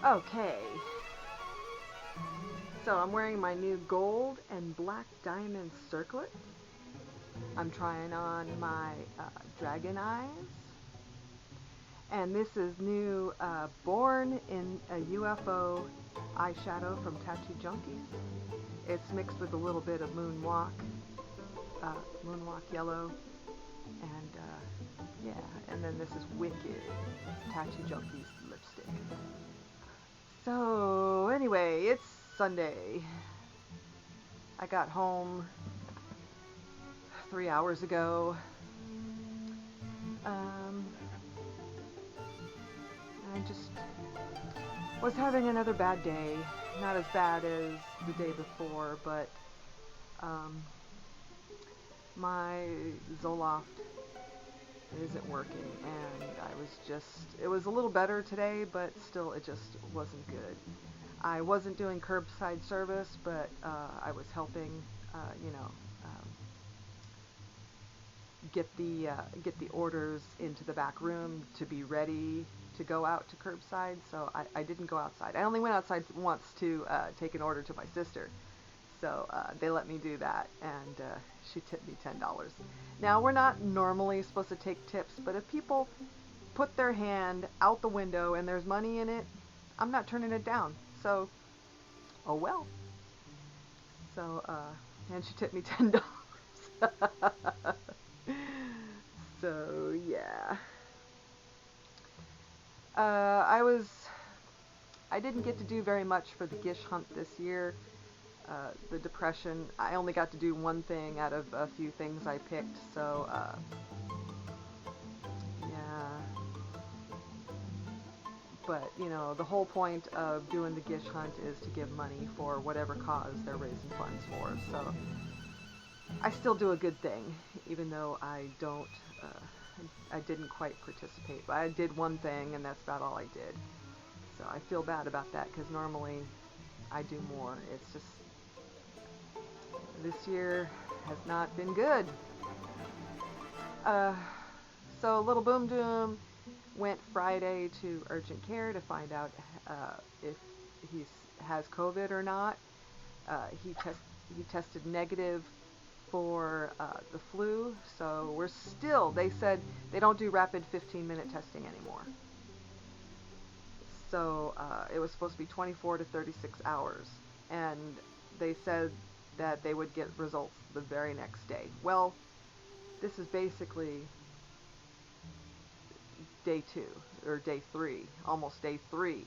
Okay, so I'm wearing my new gold and black diamond circlet. I'm trying on my dragon eyes. And this is new Born in a UFO eyeshadow from Tattoo Junkies. It's mixed with a little bit of uh, Moonwalk yellow, and yeah, and then this is Wicked Tattoo Junkies lipstick. So anyway, it's Sunday. I got home 3 hours ago. Um, I just was having another bad day. Not as bad as the day before, but my Zoloft isn't working, and it was a little better today, but still it just wasn't good. I wasn't doing curbside service, but I was helping, you know, um, get the orders into the back room to be ready to go out to curbside. So I didn't go outside. I only went outside once to take an order to my sister. So they let me do that, and she tipped me $10. Now, we're not normally supposed to take tips, but if people put their hand out the window and there's money in it, I'm not turning it down. So, oh well. So, and she tipped me $10. So, yeah. Uh, I didn't get to do very much for the Gish hunt this year. The depression, I only got to do one thing out of a few things I picked, so, yeah. But, you know, the whole point of doing the Gish hunt is to give money for whatever cause they're raising funds for, so I still do a good thing, even though I didn't quite participate. But I did one thing, and that's about all I did. So I feel bad about that, because normally I do more. It's just, this year has not been good. So Little Boom Doom went Friday to urgent care to find out if he has COVID or not. He tested negative for the flu, so they said they don't do rapid 15-minute testing anymore. So it was supposed to be 24 to 36 hours, and they said that they would get results the very next day. Well, this is basically day 2, or day 3, almost day 3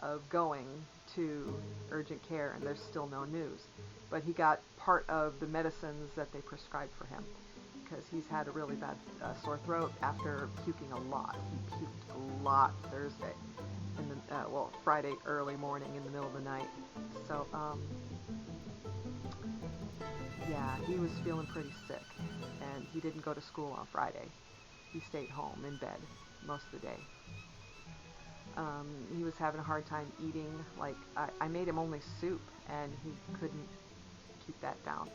of going to urgent care, and there's still no news. But he got part of the medicines that they prescribed for him, because he's had a really bad sore throat after puking a lot. He puked a lot Thursday, Friday early morning in the middle of the night. So, yeah, he was feeling pretty sick, and he didn't go to school on Friday. He stayed home in bed most of the day. He was having a hard time eating. Like, I made him only soup, and he couldn't keep that down.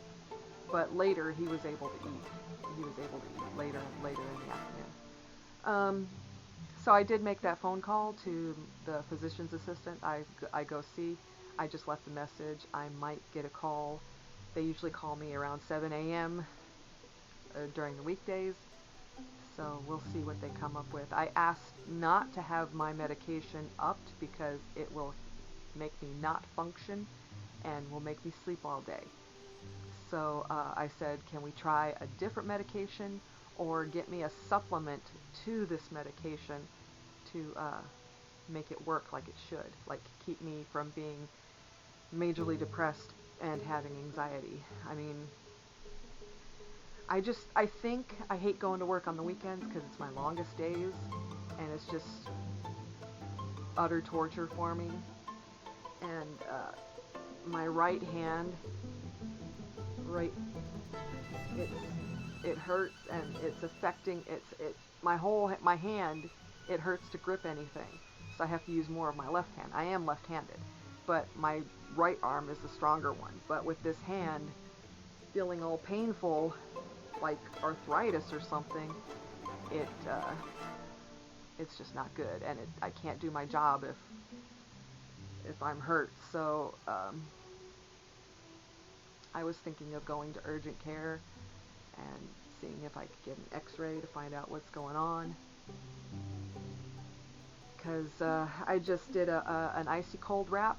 But later, he was able to eat. He was able to eat later in the afternoon. So I did make that phone call to the physician's assistant I go see. I just left a message. I might get a call. They usually call me around 7 a.m. During the weekdays. So we'll see what they come up with. I asked not to have my medication upped because it will make me not function and will make me sleep all day. So I said, can we try a different medication or get me a supplement to this medication to make it work like it should, like keep me from being majorly depressed and having anxiety. I mean, I think I hate going to work on the weekends because it's my longest days, and it's just utter torture for me. And my right hand, it hurts, and it's affecting my hand. It hurts to grip anything, so I have to use more of my left hand. I am left-handed, but my right arm is the stronger one. But with this hand feeling all painful, like arthritis or something, it's just not good, and I can't do my job if if I'm hurt. So I was thinking of going to urgent care and seeing if I could get an x-ray to find out what's going on. Because I just did an icy cold wrap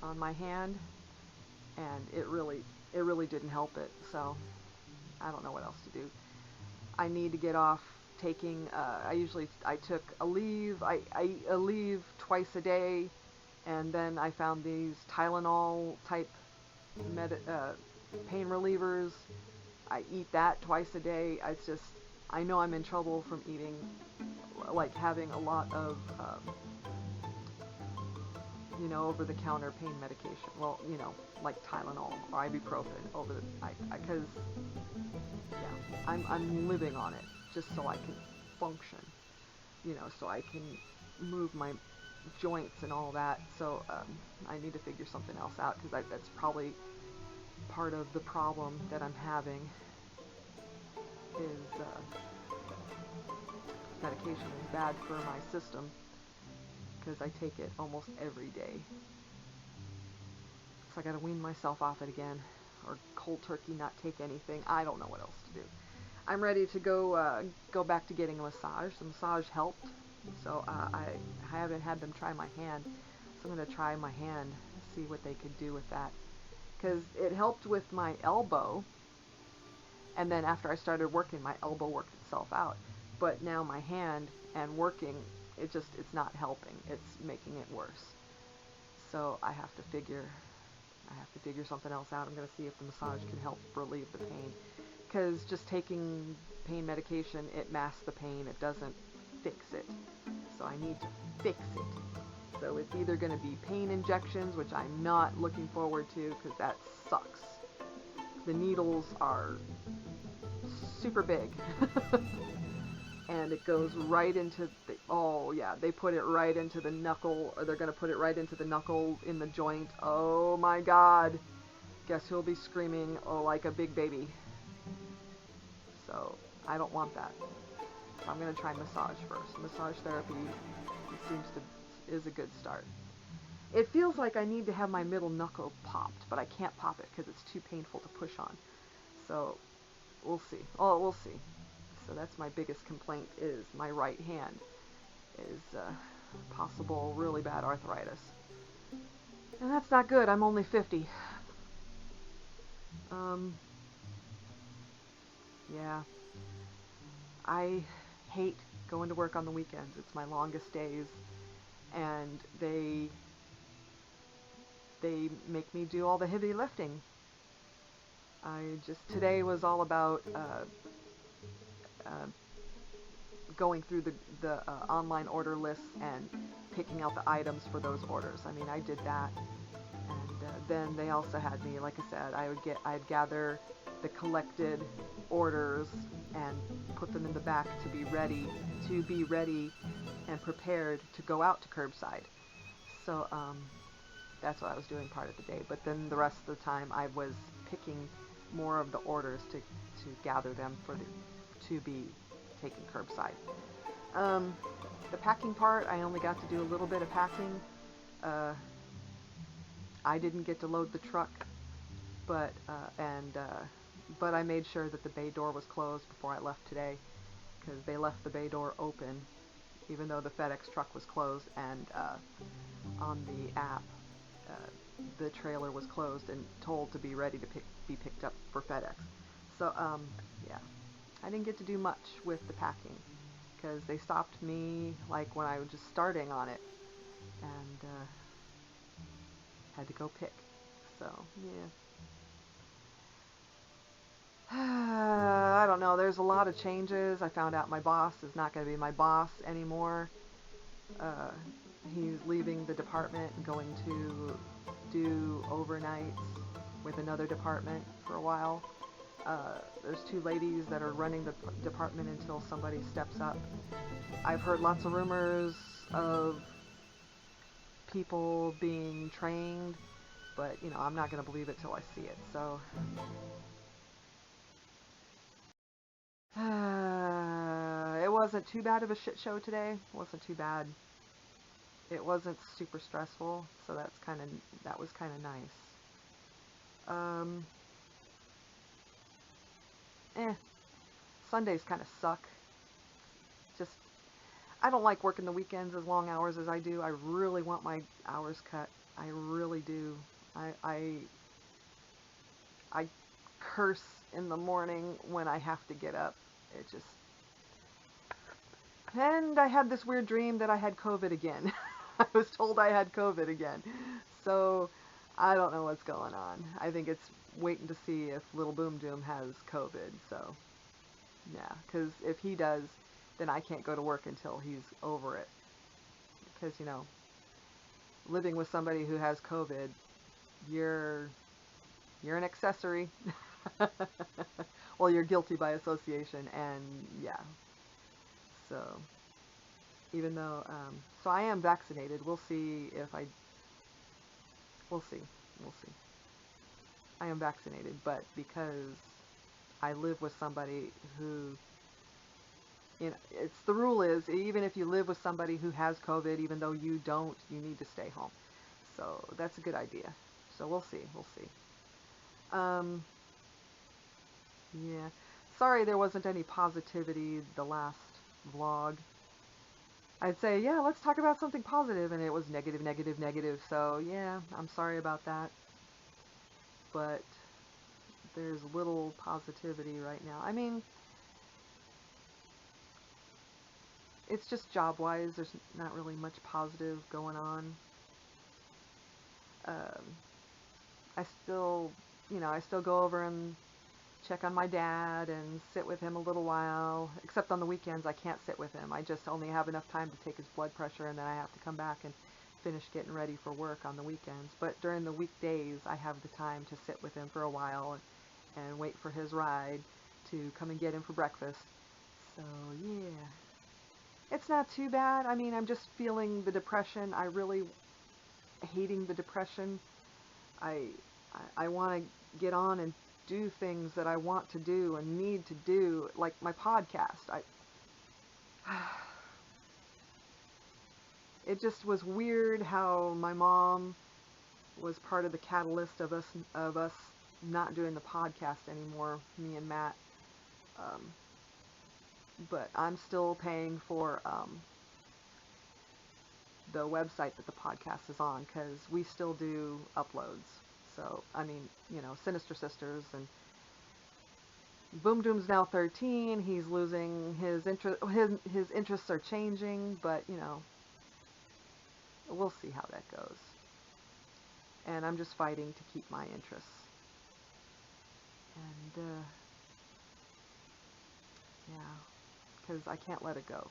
on my hand, and it really didn't help it. So I don't know what else to do. I need to get off taking. I took a leave. I a leave twice a day, and then I found these Tylenol type pain relievers. I eat that twice a day. I know I'm in trouble from eating, like having a lot of, over-the-counter pain medication. Well, like Tylenol or ibuprofen because, yeah, I'm living on it just so I can function, so I can move my joints and all that. So I need to figure something else out because that's probably part of the problem that I'm having is medication is bad for my system because I take it almost every day. So I gotta wean myself off it again, or cold turkey not take anything. I don't know what else to do. I'm ready to go back to getting a massage. The massage helped, so I haven't had them try my hand, so I'm gonna try my hand, see what they could do with that, because it helped with my elbow. And then after I started working, my elbow worked itself out. But now my hand and working, it's not helping. It's making it worse. So I have to figure something else out. I'm going to see if the massage can help relieve the pain. Because just taking pain medication, it masks the pain. It doesn't fix it. So I need to fix it. So it's either going to be pain injections, which I'm not looking forward to because that sucks. The needles are super big. And it goes right into they put it right into the knuckle, or they're going to put it right into the knuckle in the joint. Oh my god. Guess who'll be screaming like a big baby. So I don't want that. So I'm going to try massage first. Massage therapy is a good start. It feels like I need to have my middle knuckle popped, but I can't pop it because it's too painful to push on. So we'll see. Oh, we'll see. So that's my biggest complaint is my right hand is possible really bad arthritis. And that's not good. I'm only 50. Yeah. I hate going to work on the weekends. It's my longest days, and they make me do all the heavy lifting. Today was all about going through the online order lists and picking out the items for those orders. I mean, I did that, and then they also had me, like I said, I'd gather the collected orders and put them in the back to be ready and prepared to go out to curbside. So that's what I was doing part of the day. But then the rest of the time I was picking more of the orders to gather them to be taken curbside. The packing part, I only got to do a little bit of packing. I didn't get to load the truck, but I made sure that the bay door was closed before I left today, because they left the bay door open, even though the FedEx truck was closed, and on the app, the trailer was closed and told to be ready to be picked up for FedEx. So, yeah. I didn't get to do much with the packing because they stopped me like when I was just starting on it and had to go pick. So, yeah. I don't know. There's a lot of changes. I found out my boss is not going to be my boss anymore. He's leaving the department and going to do overnights with another department for a while. There's two ladies that are running the department until somebody steps up. I've heard lots of rumors of people being trained, but I'm not going to believe it till I see it. So it wasn't too bad of a shit show today. It wasn't too bad. it wasn't super stressful, so that was kind of nice. Um, eh, Sundays kind of suck. Just I don't like working the weekends as long hours as I do. I really want my hours cut. I really do. I I curse in the morning when I have to get up. It just And I had this weird dream that I had COVID again. I was told I had COVID again. So I don't know what's going on. I think it's waiting to see if Little Boom Doom has COVID. So yeah, because if he does, then I can't go to work until he's over it. Because, living with somebody who has COVID, you're you're an accessory. Well, you're guilty by association, and yeah. So even though, so I am vaccinated. We'll see if I. We'll see. We'll see. I am vaccinated, but because I live with somebody who, it's the rule is even if you live with somebody who has COVID, even though you don't, you need to stay home. So that's a good idea. So we'll see. We'll see. Um, yeah. Sorry there wasn't any positivity the last vlog. I'd say, yeah, let's talk about something positive, and it was negative, negative, negative. So yeah, I'm sorry about that. But there's little positivity right now. I mean, it's just job-wise. There's not really much positive going on. Um, I still go over and check on my dad and sit with him a little while. Except on the weekends, I can't sit with him. I just only have enough time to take his blood pressure, and then I have to come back and finish getting ready for work on the weekends. But during the weekdays, I have the time to sit with him for a while and wait for his ride to come and get him for breakfast. So, yeah. It's not too bad. I mean, I'm just feeling the depression. I really hating the depression. I I want to get on and do things that I want to do and need to do, like my podcast. It just was weird how my mom was part of the catalyst of us not doing the podcast anymore, me and Matt. Um, but I'm still paying for the website that the podcast is on because we still do uploads. So, I mean, Sinister Sisters and Boom Doom's now 13. He's losing his interest. His interests are changing, but we'll see how that goes. And I'm just fighting to keep my interests. And yeah, because I can't let it go.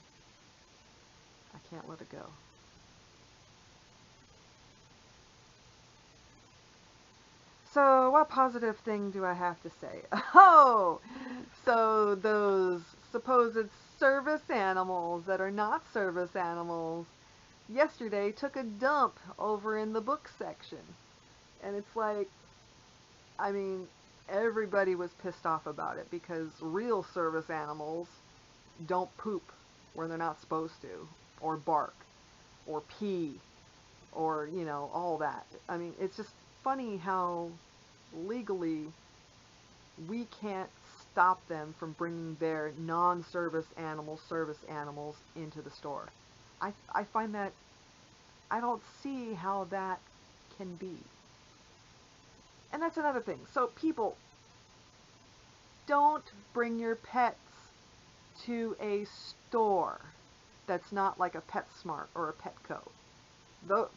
I can't let it go. So, what positive thing do I have to say? Oh, so those supposed service animals that are not service animals yesterday took a dump over in the book section. And it's like, I mean, everybody was pissed off about it because real service animals don't poop where they're not supposed to, or bark, or pee, or, all that. I mean, it's just funny how legally we can't stop them from bringing their service animals into the store. I find that, I don't see how that can be. And that's another thing. So people, don't bring your pets to a store that's not like a PetSmart or a Petco. The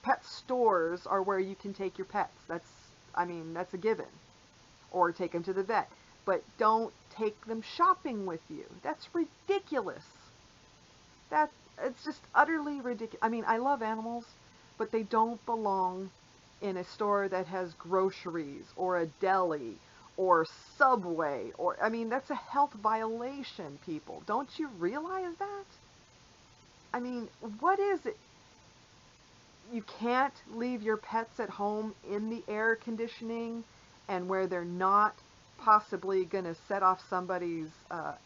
pet stores are where you can take your pets. That's a given. Or take them to the vet. But don't take them shopping with you. That's ridiculous. It's just utterly ridiculous. I mean, I love animals, but they don't belong in a store that has groceries or a deli or Subway that's a health violation, people. Don't you realize that? I mean, what is it? You can't leave your pets at home in the air conditioning and where they're not possibly going to set off somebody's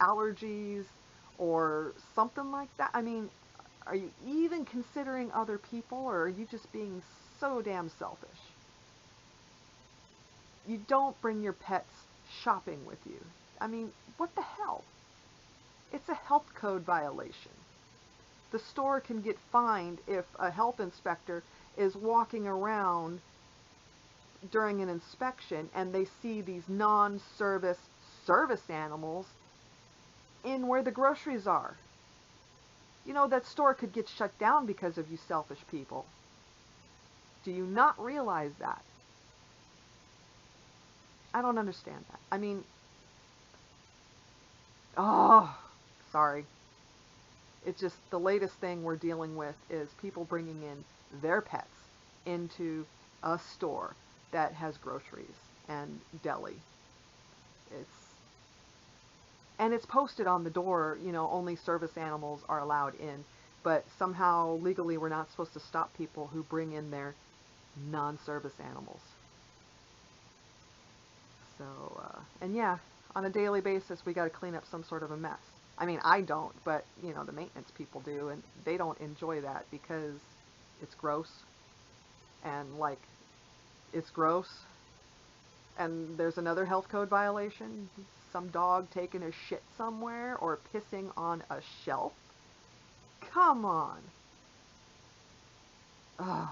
allergies or something like that. I mean, Are you even considering other people, or are you just being so damn selfish? You don't bring your pets shopping with you. I mean, what the hell? It's a health code violation. The store can get fined if a health inspector is walking around during an inspection and they see these non-service service animals in where the groceries are. You know, that store could get shut down because of you selfish people. Do you not realize that? I don't understand that. I mean, oh, sorry. It's just the latest thing we're dealing with is people bringing in their pets into a store that has groceries and deli. It's posted on the door, you know, only service animals are allowed in, but somehow legally we're not supposed to stop people who bring in their non-service animals. So, and yeah, on a daily basis we got to clean up some sort of a mess. I mean, I don't, but, you know, the maintenance people do, and they don't enjoy that because it's gross, and, like, it's gross, and there's another health code violation, some dog taking a shit somewhere, or pissing on a shelf. Come on. Ugh.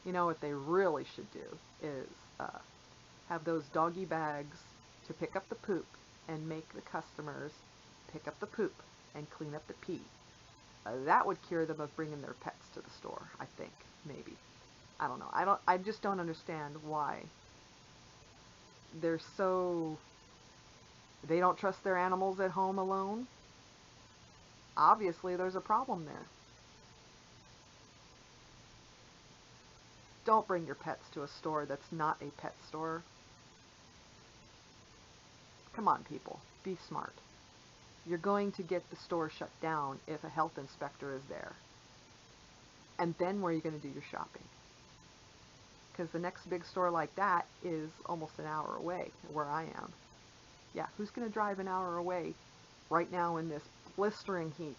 You know what they really should do is have those doggy bags to pick up the poop and make the customers pick up the poop and clean up the pee. That would cure them of bringing their pets to the store, I think, maybe. I don't know. I just don't understand why they're so, they don't trust their animals at home alone. Obviously, there's a problem there. Don't bring your pets to a store that's not a pet store. Come on, people. Be smart. You're going to get the store shut down if a health inspector is there. And then where are you going to do your shopping? Because the next big store like that is almost an hour away where I am. Yeah, who's going to drive an hour away right now in this blistering heat?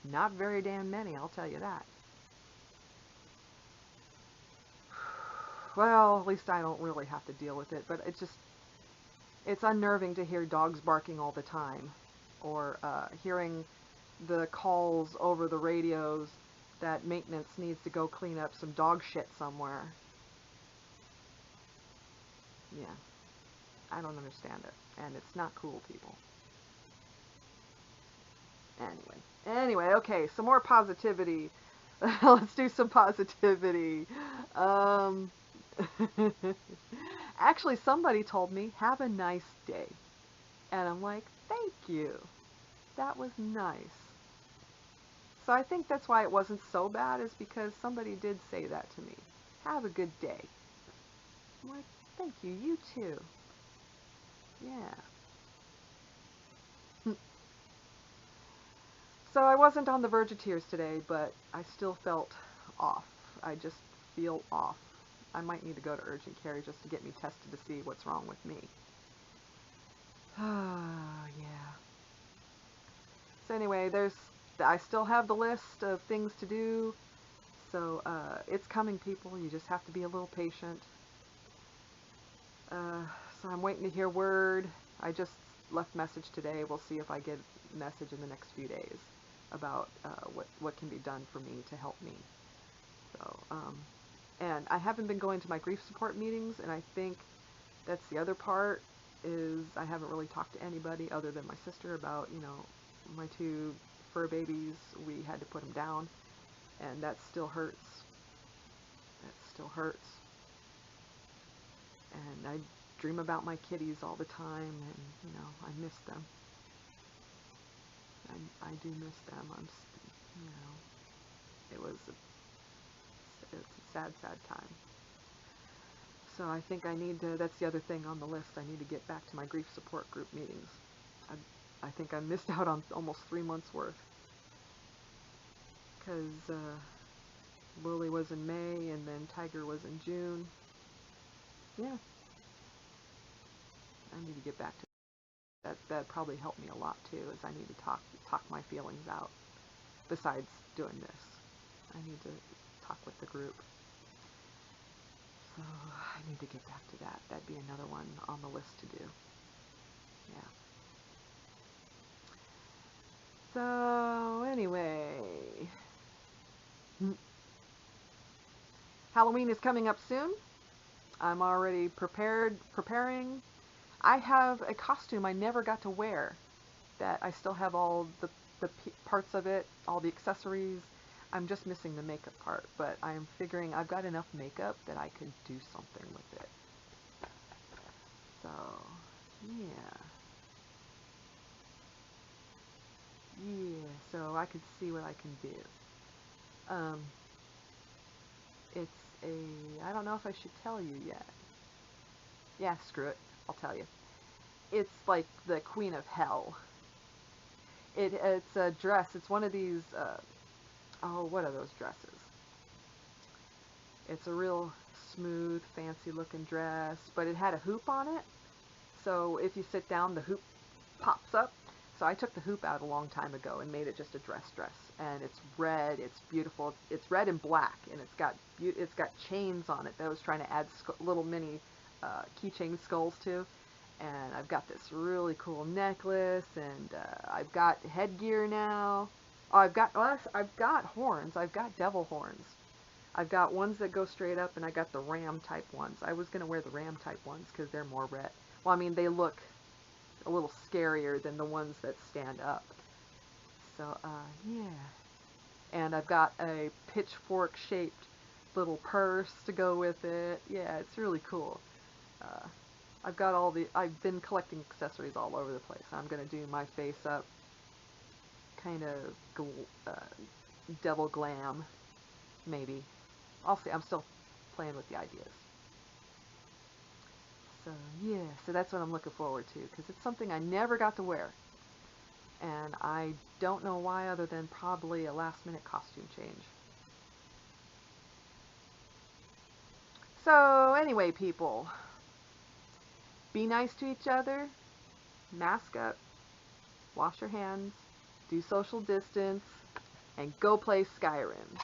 Not very damn many, I'll tell you that. Well, at least I don't really have to deal with it, but it's unnerving to hear dogs barking all the time, or hearing the calls over the radios that maintenance needs to go clean up some dog shit somewhere. Yeah, I don't understand it, and it's not cool, people. Anyway, okay, some more positivity. Let's do some positivity. Um, Actually, somebody told me, have a nice day. And I'm like, thank you. That was nice. So I think that's why it wasn't so bad, is because somebody did say that to me. Have a good day. I'm like, thank you. You too. Yeah. So I wasn't on the verge of tears today, but I still felt off. I just feel off. I might need to go to urgent care just to get me tested to see what's wrong with me. Yeah. So anyway, I still have the list of things to do. So it's coming, people. You just have to be a little patient. So I'm waiting to hear word. I just left message today. We'll see if I get a message in the next few days about what can be done for me to help me. So, and I haven't been going to my grief support meetings, and I think that's the other part, is I haven't really talked to anybody other than my sister about, you know, my two fur babies. We had to put them down, and that still hurts. That still hurts. And I dream about my kitties all the time, and, you know, I miss them. I do miss them. You know, it's a sad, sad time. So I think I need to, that's the other thing on the list, I need to get back to my grief support group meetings. I think I missed out on almost 3 months worth. Because Lily was in May, and then Tiger was in June. Yeah. I need to get back to That probably helped me a lot too, as I need to talk my feelings out. Besides doing this, I need to talk with the group. So I need to get back to that. That'd be another one on the list to do. Yeah. So anyway, Halloween is coming up soon. I'm already preparing. I have a costume I never got to wear that I still have all the parts of it, all the accessories. I'm just missing the makeup part, but I'm figuring I've got enough makeup that I could do something with it. So, yeah. Yeah, so I could see what I can do. Um, it's I don't know if I should tell you yet. Yeah, screw it. I'll tell you. It's like the Queen of Hell. It's a dress. It's one of these, oh, what are those dresses? It's a real smooth, fancy looking dress, but it had a hoop on it. So if you sit down, the hoop pops up. So I took the hoop out a long time ago and made it just a dress. And it's red, it's beautiful. It's red and black, and it's got chains on it that I was trying to add little mini keychain skulls to. And I've got this really cool necklace, and I've got headgear now. Oh, I've got horns. I've got devil horns. I've got ones that go straight up, and I got the ram type ones. I was going to wear the ram type ones because they're more red. Well, I mean, they look a little scarier than the ones that stand up. So, yeah. And I've got a pitchfork shaped little purse to go with it. Yeah, it's really cool. Uh, I've been collecting accessories all over the place. I'm going to do my face up kind of devil glam, maybe. I'll see. I'm still playing with the ideas. So, yeah, so that's what I'm looking forward to, because it's something I never got to wear. And I don't know why, other than probably a last minute costume change. So, anyway, people, be nice to each other, mask up, wash your hands, do social distance, and go play Skyrim.